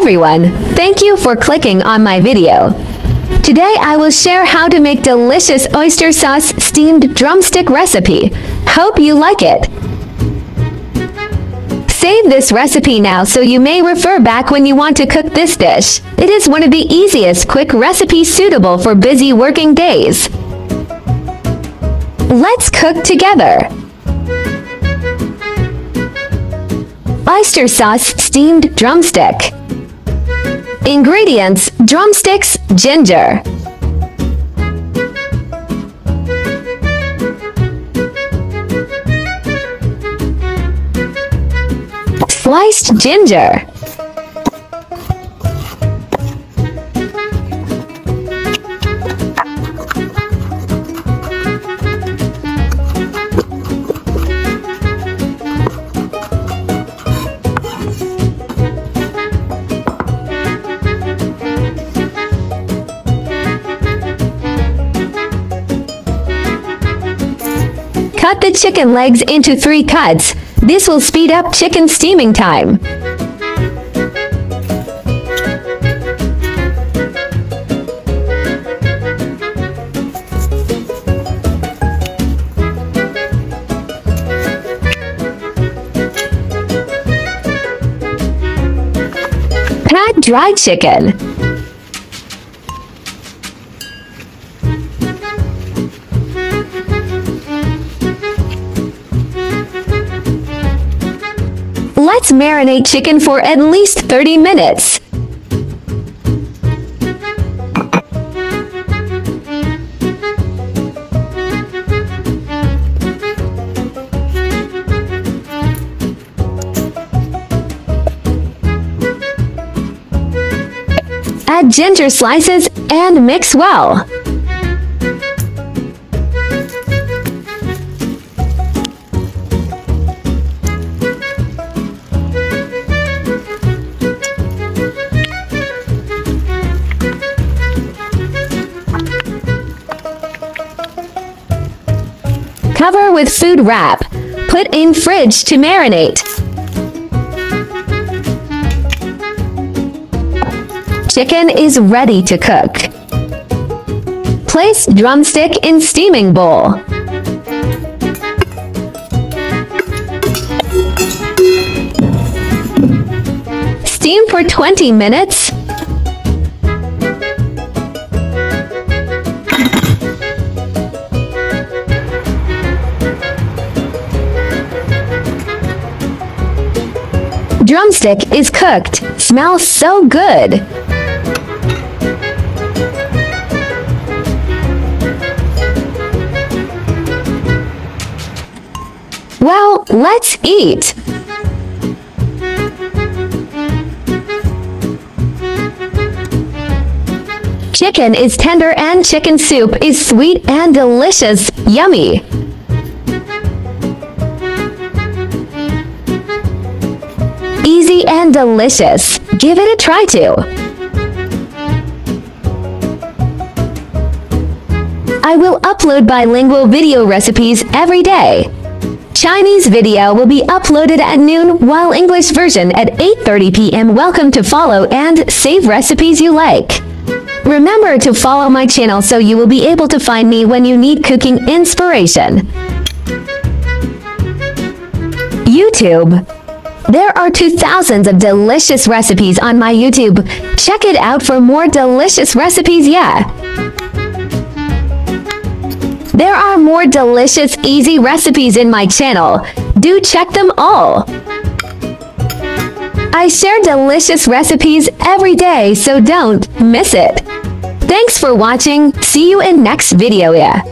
everyone, thank you for clicking on my video. Today I will share how to make delicious oyster sauce steamed drumstick recipe. Hope you like it. Save this recipe now so you may refer back when you want to cook this dish. It is one of the easiest quick recipes suitable for busy working days. Let's cook together. Oyster sauce steamed drumstick. Ingredients: drumsticks, ginger. Sliced ginger. Cut the chicken legs into 3 cuts. This will speed up chicken steaming time. Add dried chicken. Let's marinate chicken for at least 30 minutes. Add ginger slices and mix well. Cover with food wrap. Put in fridge to marinate. Chicken is ready to cook. Place drumstick in steaming bowl. Steam for 20 minutes. Drumstick is cooked. Smells so good. Well, let's eat. Chicken is tender and chicken soup is sweet and delicious. Yummy. Easy and delicious. Give it a try too. I will upload bilingual video recipes every day. Chinese video will be uploaded at noon, while English version at 8:30 p.m. Welcome to follow and save recipes you like. Remember to follow my channel so you will be able to find me when you need cooking inspiration. YouTube. There are 2,000 of delicious recipes on my YouTube. Check it out for more delicious recipes, yeah. There are more delicious, easy recipes in my channel. Do check them all. I share delicious recipes every day, so don't miss it. Thanks for watching. See you in next video, yeah.